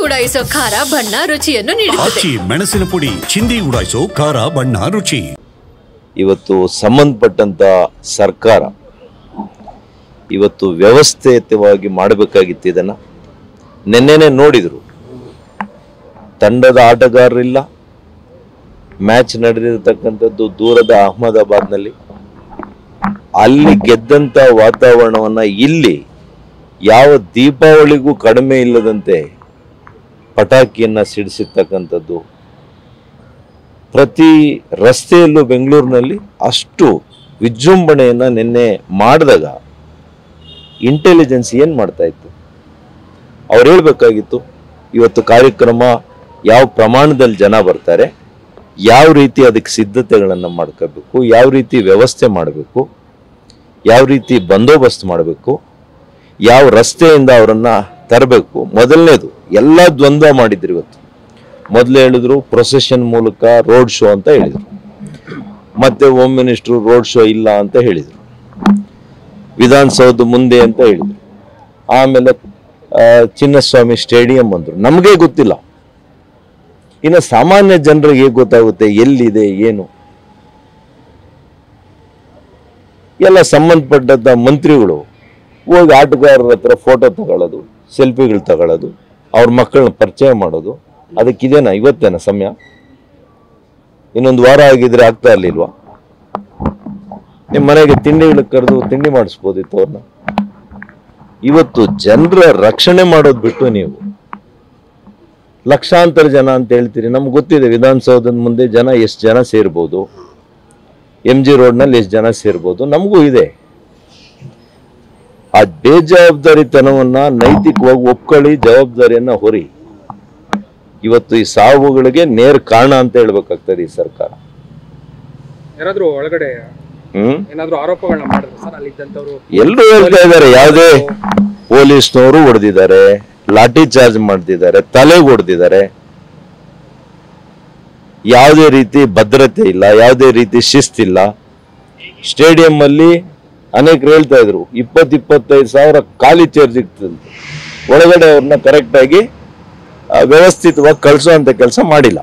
ಉಡಾಯಿಸೋ ಖಾರ ಬಣ್ಣ ರುಚಿಯನ್ನು ನೀಡುತ್ತದೆ. ಮೆಣಸಿನ ಪುಡಿ ಚಿಂದಿ ಉಡಾಯಿಸೋ ಖಾರ ಬಣ್ಣ ರುಚಿ. ಇವತ್ತು ಸಂಬಂಧಪಟ್ಟಂತ ಸರ್ಕಾರ ಇವತ್ತು ವ್ಯವಸ್ಥಿತವಾಗಿ ಮಾಡಬೇಕಾಗಿತ್ತು. ಇದನ್ನ ನೆನ್ನೆನೆ ನೋಡಿದ್ರು, ತಂಡದ ಆಟಗಾರರಿಲ್ಲ. ಮ್ಯಾಚ್ ನಡೆದಿರತಕ್ಕಂಥದ್ದು ದೂರದ ಅಹಮದಾಬಾದ್ನಲ್ಲಿ. ಅಲ್ಲಿ ಗೆದ್ದಂತ ವಾತಾವರಣವನ್ನ ಇಲ್ಲಿ ಯಾವ ದೀಪಾವಳಿಗೂ ಕಡಿಮೆ ಇಲ್ಲದಂತೆ ಪಟಾಕಿಯನ್ನ ಸಿಡಿಸಿರ್ತಕ್ಕಂಥದ್ದು. ಪ್ರತಿ ರಸ್ತೆಯಲ್ಲೂ ಬೆಂಗಳೂರಿನಲ್ಲಿ ಅಷ್ಟು ವಿಜೃಂಭಣೆಯನ್ನ ನಿನ್ನೆ ಮಾಡಿದಾಗ ಇಂಟೆಲಿಜೆನ್ಸ್ ಏನ್ ಮಾಡ್ತಾ ಇತ್ತು? ಅವ್ರು ಹೇಳ್ಬೇಕಾಗಿತ್ತು ಇವತ್ತು ಕಾರ್ಯಕ್ರಮ ಯಾವ ಪ್ರಮಾಣದಲ್ಲಿ ಜನ ಬರ್ತಾರೆ, ಯಾವ ರೀತಿ ಅದಕ್ಕೆ ಸಿದ್ಧತೆಗಳನ್ನು ಮಾಡ್ಕೋಬೇಕು, ಯಾವ ರೀತಿ ವ್ಯವಸ್ಥೆ ಮಾಡಬೇಕು, ಯಾವ ರೀತಿ ಬಂದೋಬಸ್ತ್ ಮಾಡಬೇಕು, ಯಾವ ರಸ್ತೆಯಿಂದ ಅವರನ್ನ ತರಬೇಕು. ಮೊದಲನೇದು ಎಲ್ಲ ದ್ವಂದ್ವ ಮಾಡಿದ್ರು. ಇವತ್ತು ಮೊದಲು ಹೇಳಿದ್ರು ಪ್ರೊಸೆಷನ್ ಮೂಲಕ ರೋಡ್ ಶೋ ಅಂತ ಹೇಳಿದ್ರು, ಮತ್ತೆ ಹೋಮ್ ಮಿನಿಸ್ಟ್ರು ರೋಡ್ ಶೋ ಇಲ್ಲ ಅಂತ ಹೇಳಿದ್ರು, ವಿಧಾನಸೌಧ ಮುಂದೆ ಅಂತ ಹೇಳಿದ್ರು, ಆಮೇಲೆ ಚಿನ್ನಸ್ವಾಮಿ ಸ್ಟೇಡಿಯಂ ಅಂದ್ರು. ನಮಗೆ ಗೊತ್ತಿಲ್ಲ, ಇನ್ನು ಸಾಮಾನ್ಯ ಜನರಿಗೆ ಹೇಗೆ ಗೊತ್ತಾಗುತ್ತೆ ಎಲ್ಲಿದೆ ಏನು? ಎಲ್ಲ ಸಂಬಂಧಪಟ್ಟಂತ ಮಂತ್ರಿಗಳು ಹೋಗಿ ಆಟಗಾರರ ಹತ್ರ ಫೋಟೋ ತಗೊಳ್ಳೋದು, ಸೆಲ್ಫಿಗಳು ತಗೊಳ್ಳೋದು, ಅವ್ರ ಮಕ್ಕಳನ್ನ ಪರಿಚಯ ಮಾಡೋದು. ಅದಕ್ಕಿದೇನಾ ಇವತ್ತೇನ ಸಮಯ? ಇನ್ನೊಂದು ವಾರ ಆಗಿದ್ರೆ ಆಗ್ತಾ ಇರ್ಲಿಲ್ವಾ? ನಿಮ್ಮ ಮನೆಗೆ ತಿಂಡಿಗಳಿಗೆ ಕರೆದು ತಿಂಡಿ ಮಾಡಿಸ್ಬೋದಿತ್ತು ಅವ್ರನ್ನ. ಇವತ್ತು ಜನರ ರಕ್ಷಣೆ ಮಾಡೋದು ಬಿಟ್ಟು ನೀವು ಲಕ್ಷಾಂತರ ಜನ ಅಂತ ಹೇಳ್ತೀರಿ. ನಮ್ಗೆ ಗೊತ್ತಿದೆ ವಿಧಾನಸೌಧದ ಮುಂದೆ ಜನ ಎಷ್ಟು ಜನ ಸೇರ್ಬೋದು, MG ರೋಡ್ನಲ್ಲಿ ಎಷ್ಟು ಜನ ಸೇರ್ಬೋದು, ನಮಗೂ ಇದೆ. ಆ ಬೇಜವಾಬ್ದಾರಿತನವನ್ನ ನೈತಿಕವಾಗಿ ಒಪ್ಕೊಳ್ಳಿ, ಜವಾಬ್ದಾರಿಯನ್ನ ಹೊರಿ. ಇವತ್ತು ಈ ಸಾವುಗಳಿಗೆ ನೇರ ಕಾರಣ ಅಂತ ಹೇಳ್ಬೇಕಾಗ್ತದೆ ಈ ಸರ್ಕಾರ. ಯಾರಾದ್ರೂ ಒಳಗಡೆ ಏನಾದ್ರೂ ಆರೋಪಗಳನ್ನ ಮಾಡಿದ್ರು ಸರ್? ಅಲ್ಲಿದ್ದಂತವರು ಎಲ್ಲರೂ ಹೇಳ್ತಾ ಇದ್ದಾರೆ, ಯಾವುದೇ ಪೊಲೀಸ್ನವರು ಹೊಡೆದಿದ್ದಾರೆ, ಲಾಠಿ ಚಾರ್ಜ್ ಮಾಡ್ತಿದ್ದಾರೆ, ತಲೆಗೆ ಹೊಡೆದಿದ್ದಾರೆ. ಯಾವುದೇ ರೀತಿ ಭದ್ರತೆ ಇಲ್ಲ, ಯಾವುದೇ ರೀತಿ ಶಿಸ್ತಿಲ್ಲ. ಸ್ಟೇಡಿಯಂ ಅಲ್ಲಿ ಅನೇಕರು ಹೇಳ್ತಾ ಇದ್ರು 20-25 ಸಾವಿರ ಖಾಲಿ ಚೇರ್ ಸಿಗ್ತದೆ. ಒಳಗಡೆ ಅವ್ರನ್ನ ಕರೆಕ್ಟ್ ಆಗಿ ವ್ಯವಸ್ಥಿತವಾಗಿ ಕಳಿಸೋ ಅಂತ ಕೆಲಸ ಮಾಡಿಲ್ಲ.